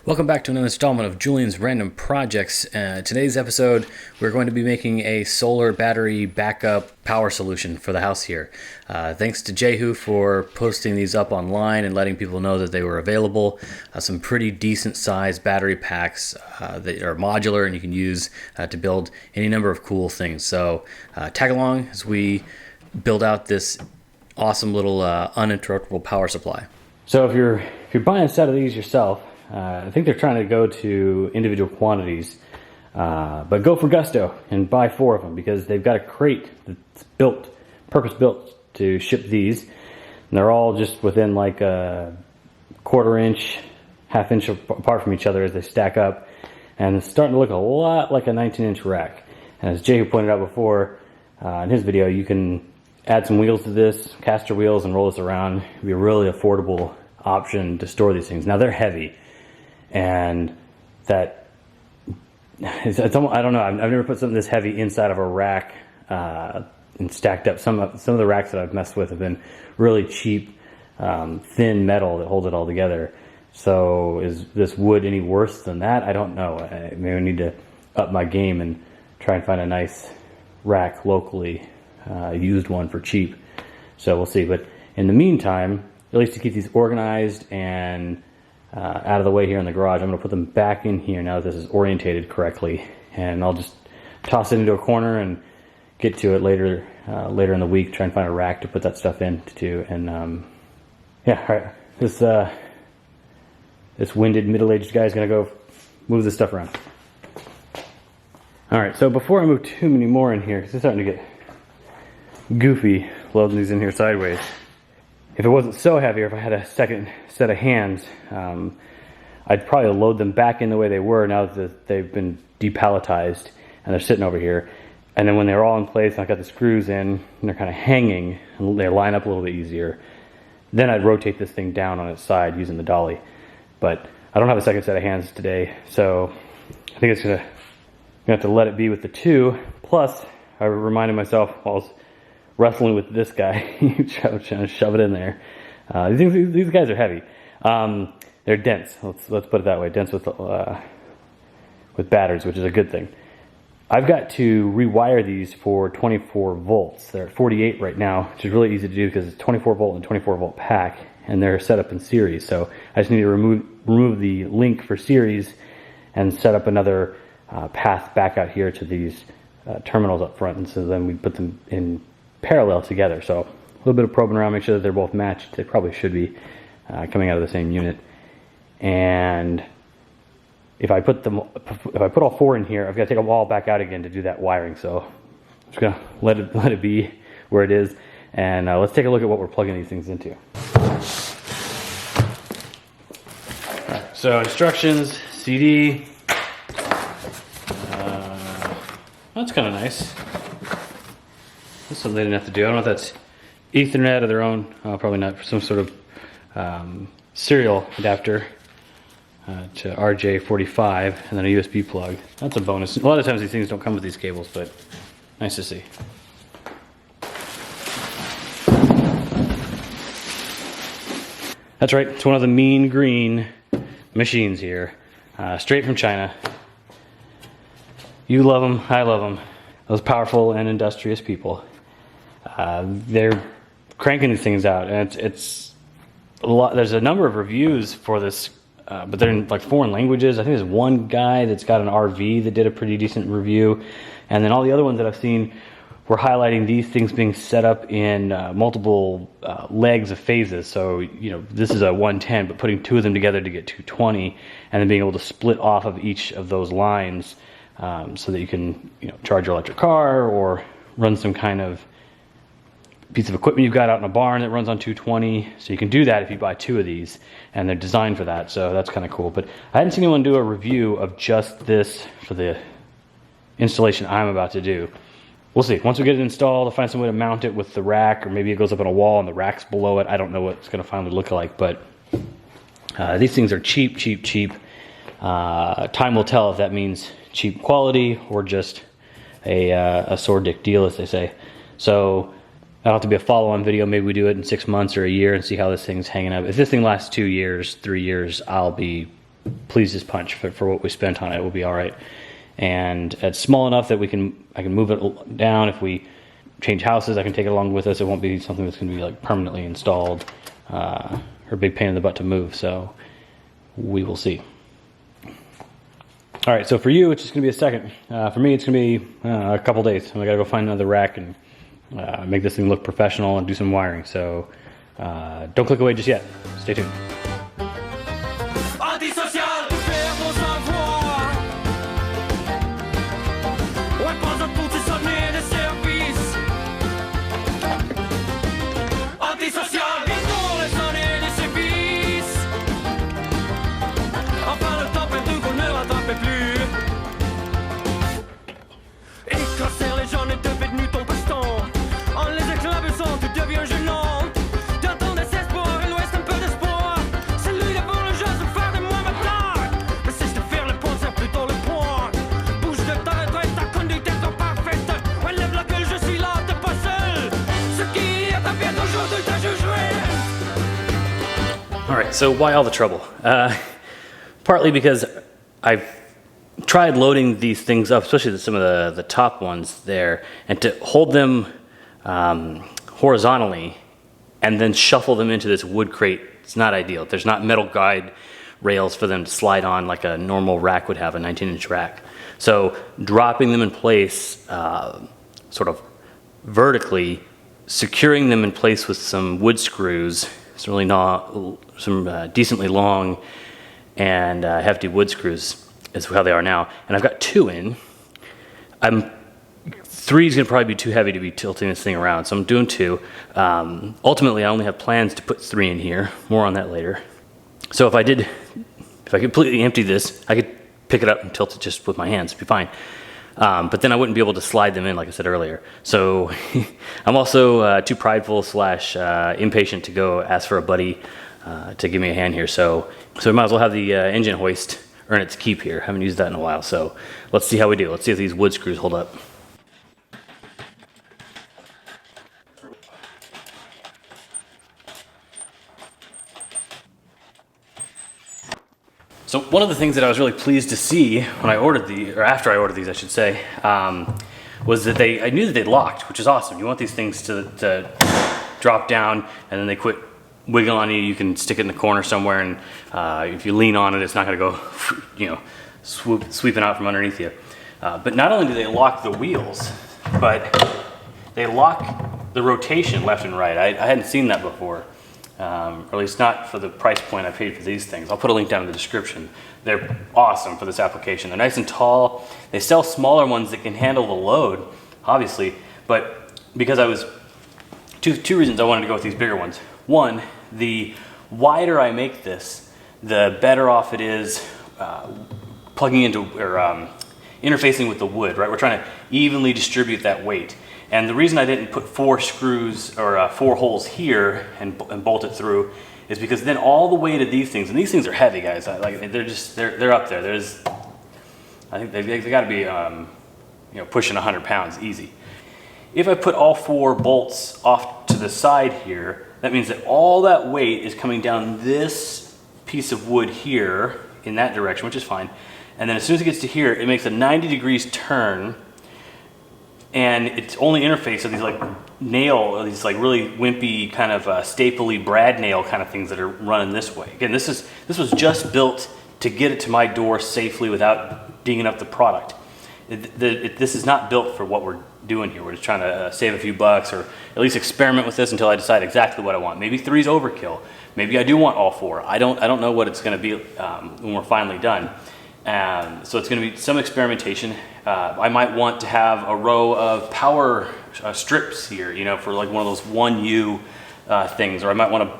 Welcome back to another installment of Julian's Random Projects. Today's episode, we're going to be making a solar battery backup power solution for the house here. Thanks to Jehu for posting these up online and letting people know that they were available. Some pretty decent sized battery packs that are modular and you can use to build any number of cool things. So tag along as we build out this awesome little uninterruptible power supply. So if you're buying a set of these yourself, I think they're trying to go to individual quantities, but go for gusto and buy 4 of them because they've got a crate that's purpose-built to ship these. And they're all just within like a 1/4 inch, 1/2 inch apart from each other as they stack up. And it's starting to look a lot like a 19-inch rack. And as Jehu pointed out before in his video, you can add some wheels to this, caster wheels, and roll this around. It'd be a really affordable option to store these things. Now they're heavy. And that, it's almost, I don't know, I've never put something this heavy inside of a rack and stacked up. Some of the racks that I've messed with have been really cheap, thin metal that holds it all together. So is this wood any worse than that? I don't know. Maybe I need to up my game and try and find a nice rack locally, used one for cheap. So we'll see. But in the meantime, at least to keep these organized and out of the way here in the garage, I'm going to put them back in here now that this is orientated correctly, and I'll just toss it into a corner and get to it later in the week. Try and find a rack to put that stuff into, and yeah, all right. This winded middle-aged guy is going to go move this stuff around. All right, so before I move too many more in here, because it's starting to get goofy loading these in here sideways. If it wasn't so heavy, or if I had a second set of hands, I'd probably load them back in the way they were now that they've been depalletized and they're sitting over here. And then when they're all in place and I've got the screws in and they're kind of hanging and they line up a little bit easier, then I'd rotate this thing down on its side using the dolly. But I don't have a second set of hands today, so I think I'm gonna have to let it be with the 2. Plus, I reminded myself while I was wrestling with this guy, trying to shove it in there. These guys are heavy. They're dense. Let's put it that way. Dense with batteries, which is a good thing. I've got to rewire these for 24 volts. They're at 48 right now, which is really easy to do because it's 24 volt and 24 volt pack, and they're set up in series. So I just need to remove the link for series and set up another path back out here to these terminals up front, and so then we put them in parallel together. So a little bit of probing around, make sure that they're both matched. They probably should be coming out of the same unit. And if I put all 4 in here, I've got to take them all back out again to do that wiring. So I'm just gonna let it be where it is, and let's take a look at what we're plugging these things into. All right, so instructions, CD. That's kind of nice. That's something they didn't have to do. I don't know if that's Ethernet or their own, probably not, some sort of serial adapter to RJ45, and then a USB plug. That's a bonus. A lot of times these things don't come with these cables, but nice to see. That's right, it's one of the mean green machines here, straight from China. You love them, I love them. Those powerful and industrious people. They're cranking these things out, and it's a lot. There's a number of reviews for this, but they're in like foreign languages. I think there's one guy that's got an RV that did a pretty decent review, and then all the other ones that I've seen were highlighting these things being set up in multiple legs of phases. So you know, this is a 110, but putting 2 of them together to get 220, and then being able to split off of each of those lines. So that you can, charge your electric car or run some kind of piece of equipment you've got out in a barn that runs on 220. So you can do that if you buy 2 of these, and they're designed for that. So that's kind of cool. But I hadn't seen anyone do a review of just this for the installation I'm about to do. We'll see. Once we get it installed, I'll find some way to mount it with the rack, or maybe it goes up on a wall and the rack's below it. I don't know what it's going to finally look like, but these things are cheap. Time will tell if that means cheap quality or just a sore dick deal, as they say. So that'll have to be a follow-on video. Maybe we do it in 6 months or a year and see how this thing's hanging up. If this thing lasts 2 years, 3 years, I'll be please just punch for what we spent on it. It will be all right. And it's small enough that I can move it down. If we change houses, I can take it along with us. It won't be something that's going to be like permanently installed or a big pain in the butt to move. So we will see. All right, so for you, it's just gonna be a second. For me, it's gonna be a couple days. I gotta go find another rack and make this thing look professional and do some wiring. So don't click away just yet. Stay tuned. All right, so why all the trouble? Partly because I've tried loading these things up, especially some of the top ones there, and to hold them horizontally and then shuffle them into this wood crate, it's not ideal. There's not metal guide rails for them to slide on like a normal rack would have, a 19-inch rack. So dropping them in place sort of vertically, securing them in place with some wood screws, it's really not some decently long and hefty wood screws is how they are now. And I've got 2 in. 3 is gonna probably be too heavy to be tilting this thing around, so I'm doing 2. Ultimately, I only have plans to put 3 in here. More on that later. So if I completely empty this, I could pick it up and tilt it just with my hands, it'd be fine. But then I wouldn't be able to slide them in like I said earlier. So I'm also too prideful / impatient to go ask for a buddy to give me a hand here. So we might as well have the engine hoist earn its keep here. Haven't used that in a while. So let's see how we do. Let's see if these wood screws hold up. So one of the things that I was really pleased to see when I ordered these, or after I ordered these, I should say, was that I knew that they locked, which is awesome. You want these things to drop down and then they quit wiggling on you. You can stick it in the corner somewhere, and if you lean on it, it's not going to go, sweeping out from underneath you. But not only do they lock the wheels, but they lock the rotation left and right. I hadn't seen that before. Or at least not for the price point I paid for these things. I'll put a link down in the description. They're awesome for this application. They're nice and tall. They sell smaller ones that can handle the load, obviously, but because I was, two reasons I wanted to go with these bigger ones. One, the wider I make this, the better off it is plugging into, or interfacing with the wood, right? We're trying to evenly distribute that weight. And the reason I didn't put 4 screws or 4 holes here and bolt it through is because then all the weight of these things, and these things are heavy, guys. They're up there. I think they got to be pushing 100 pounds easy. If I put all 4 bolts off to the side here, that means that all that weight is coming down this piece of wood here in that direction, which is fine. And then as soon as it gets to here, it makes a 90 degrees turn. And it's only interface of these these really wimpy kind of stapley brad nail kind of things that are running this way. Again, this was just built to get it to my door safely without dinging up the product. This is not built for what we're doing here. We're just trying to save a few bucks, or at least experiment with this until I decide exactly what I want. Maybe 3's overkill. Maybe I do want all 4. I don't know what it's going to be when we're finally done. So it's going to be some experimentation. I might want to have a row of power strips here, for like one of those 1U things, or I might want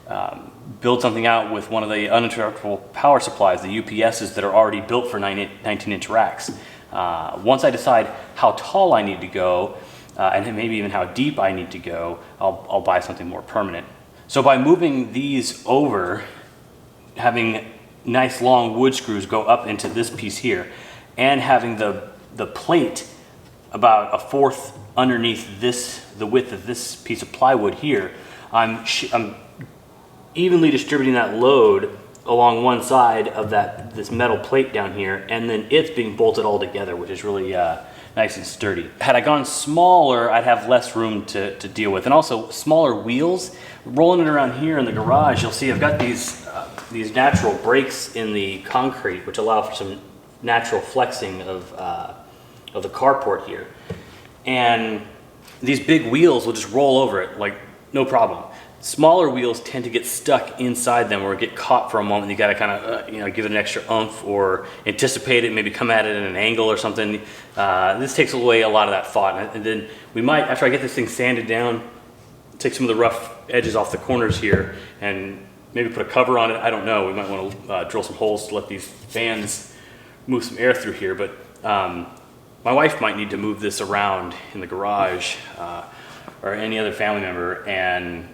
to build something out with one of the uninterruptible power supplies, the UPSs that are already built for 19-inch racks. Once I decide how tall I need to go, and maybe even how deep I need to go, I'll buy something more permanent. So by moving these over, having nice long wood screws go up into this piece here, and having the plate about 1/4 underneath the width of this piece of plywood here, I'm evenly distributing that load along one side of this metal plate down here, and then it's being bolted all together, which is really nice and sturdy. Had I gone smaller, I'd have less room to deal with, and also smaller wheels. Rolling it around here in the garage, you'll see I've got these natural breaks in the concrete, which allow for some natural flexing of the carport here. And these big wheels will just roll over it like no problem. Smaller wheels tend to get stuck inside them or get caught for a moment. You got to kind of give it an extra oomph or anticipate it, maybe come at it at an angle or something. This takes away a lot of that thought. And then we might, after I get this thing sanded down, take some of the rough edges off the corners here and maybe put a cover on it. I don't know. We might want to drill some holes to let these fans move some air through here. But my wife might need to move this around in the garage or any other family member, and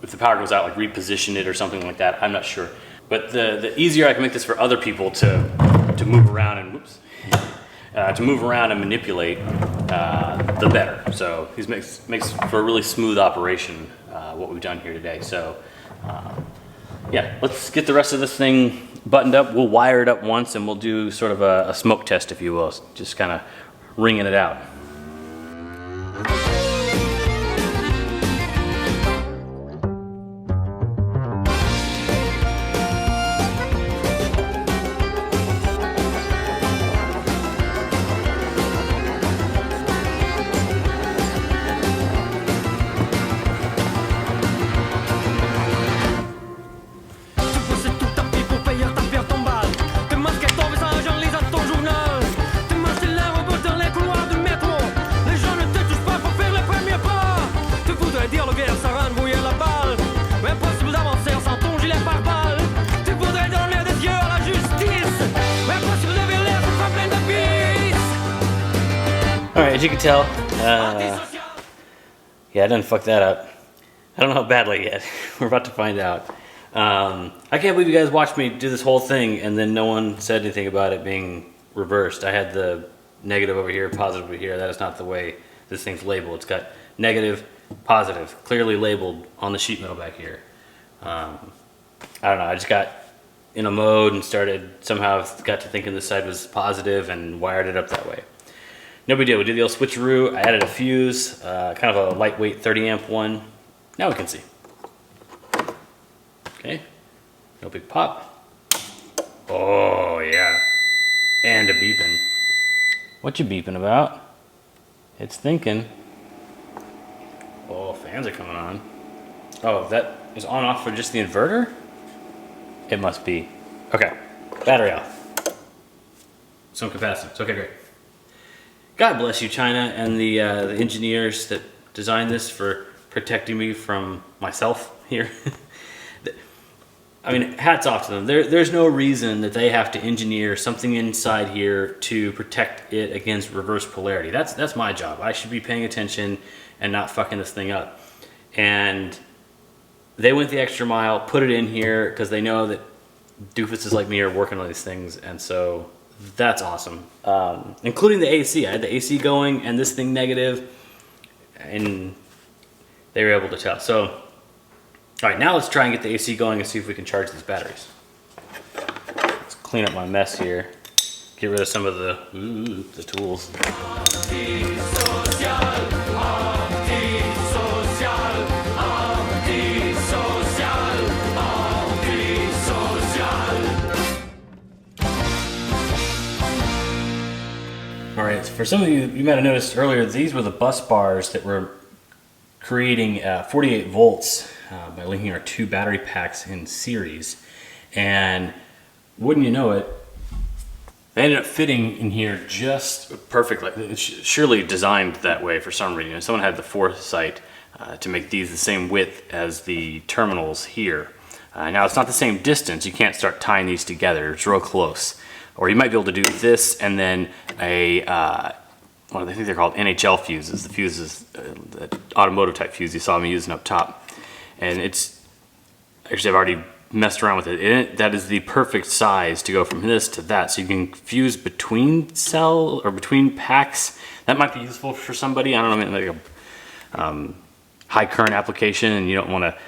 if the power goes out, like reposition it or something like that. I'm not sure. But the easier I can make this for other people to move around and to move around and manipulate, the better. So this makes for a really smooth operation, what we've done here today. So yeah, let's get the rest of this thing buttoned up. We'll wire it up once and we'll do sort of a smoke test, if you will, just kind of wringing it out. Alright, as you can tell, yeah, I didn't fuck that up. I don't know how badly yet. We're about to find out. I can't believe you guys watched me do this whole thing and then no one said anything about it being reversed. I had the negative over here, positive over here. That is not the way this thing's labeled. It's got negative, positive, clearly labeled on the sheet metal back here. I don't know, I just got in a mode and somehow got to thinking this side was positive and wired it up that way. No big deal. We did the old switcheroo. I added a fuse, kind of a lightweight 30 amp one. Now we can see. Okay, no big pop. Oh yeah, and a beeping. What you beeping about? It's thinking. Oh, fans are coming on. Oh, that is on off for just the inverter? It must be. Okay, battery off. Some capacitance. Okay, great. God bless you, China, and the engineers that designed this for protecting me from myself here. I mean, hats off to them. There's no reason that they have to engineer something inside here to protect it against reverse polarity. That's my job. I should be paying attention and not fucking this thing up. And they went the extra mile, put it in here because they know that doofuses like me are working on these things, and so that's awesome. Including the AC. I had the AC going and this thing negative, and they were able to tell. So, all right, now let's try and get the AC going and see if we can charge these batteries. Let's clean up my mess here. Get rid of some of the tools. All right, for some of you might have noticed earlier, these were the bus bars that were creating 48 volts by linking our two battery packs in series. And wouldn't you know it, they ended up fitting in here just perfectly. It's surely designed that way for some reason. Someone had the foresight to make these the same width as the terminals here. Now it's not the same distance. You can't start tying these together. It's real close. Or you might be able to do this and then a, well, I think they're called NHL fuses. The fuses, the automotive type fuse you saw me using up top. And it's, actually I've already messed around with it. That is the perfect size to go from this to that. So you can fuse between between packs. That might be useful for somebody. I don't know, like a high current application and you don't want to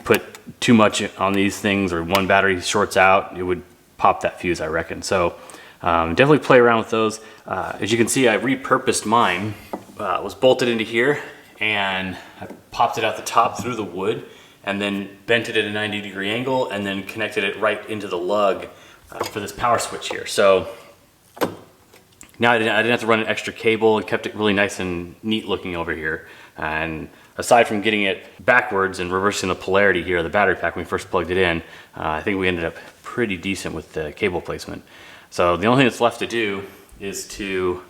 put too much on these things, or one battery shorts out, it would pop that fuse, I reckon. So definitely play around with those. As you can see, I repurposed mine. Was bolted into here, and I popped it out the top through the wood, and then bent it at a 90-degree angle, and then connected it right into the lug for this power switch here. So now I didn't have to run an extra cable, and kept it really nice and neat looking over here. And aside from getting it backwards and reversing the polarity here of the battery pack when we first plugged it in, I think we ended up pretty decent with the cable placement. So the only thing that's left to do is to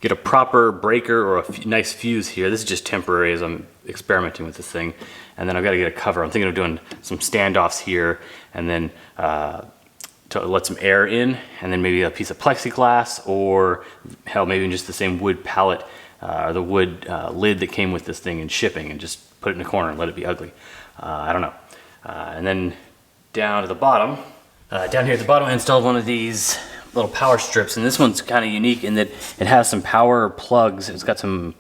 get a proper breaker or a nice fuse here. This is just temporary as I'm experimenting with this thing. And then I've got to get a cover. I'm thinking of doing some standoffs here, and then to let some air in, and then maybe a piece of plexiglass, or hell, maybe just the same wood pallet, or the wood lid that came with this thing in shipping, and just put it in a corner and let it be ugly. I don't know. And then down to the bottom, down here at the bottom, I installed one of these little power strips, and this one's kind of unique in that it has some power plugs. It's got some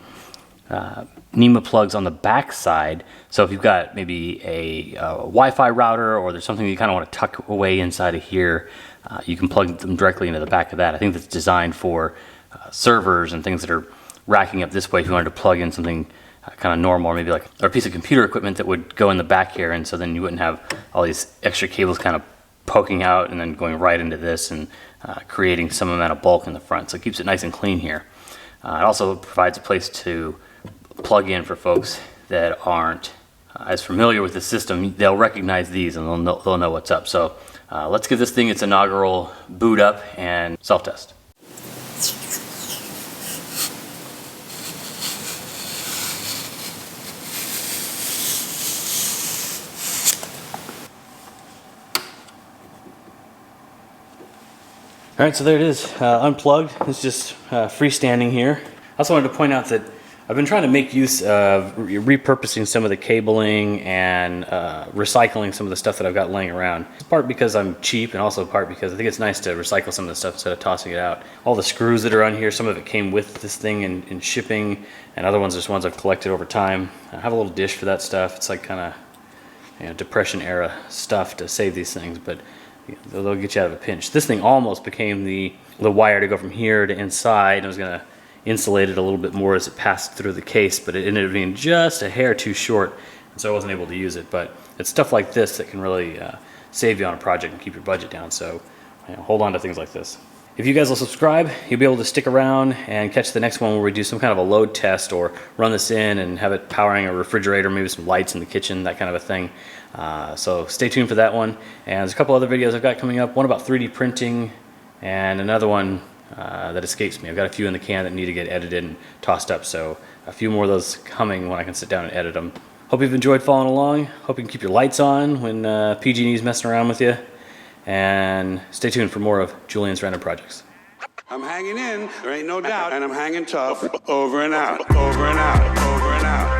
NEMA plugs on the back side, so if you've got maybe a Wi-Fi router, or there's something you kind of want to tuck away inside of here, you can plug them directly into the back of that. I think that's designed for servers and things that are racking up this way. If you wanted to plug in something kind of normal, or maybe like a piece of computer equipment that would go in the back here, and so then you wouldn't have all these extra cables kind of poking out and then going right into this, and creating some amount of bulk in the front. So it keeps it nice and clean here. It also provides a place to plug in for folks that aren't as familiar with the system. They'll recognize these, and they'll know what's up. So let's give this thing its inaugural boot up and self-test. All right, so there it is, unplugged. It's just freestanding here. I also wanted to point out that I've been trying to make use of repurposing some of the cabling and recycling some of the stuff that I've got laying around. Part because I'm cheap, and also part because I think it's nice to recycle some of the stuff instead of tossing it out. All the screws that are on here, some of it came with this thing in shipping, and other ones are just ones I've collected over time. I have a little dish for that stuff. It's like kind of Depression era stuff to save these things, but they'll get you out of a pinch. This thing almost became the wire to go from here to inside. I was going to insulate it a little bit more as it passed through the case, but it ended up being just a hair too short, and so I wasn't able to use it. But it's stuff like this that can really save you on a project and keep your budget down, so hold on to things like this. If you guys will subscribe, you'll be able to stick around and catch the next one where we do some kind of a load test, or run this in and have it powering a refrigerator, maybe some lights in the kitchen, that kind of a thing. So stay tuned for that one. And there's a couple other videos I've got coming up, one about 3D printing, and another one that escapes me. I've got a few in the can that need to get edited and tossed up, so a few more of those coming when I can sit down and edit them. Hope you've enjoyed following along. Hope you can keep your lights on when PG&E is messing around with you. And stay tuned for more of Julian's Random Projects. I'm hanging in, there ain't no doubt, and I'm hanging tough. Over and out, over and out, over and out.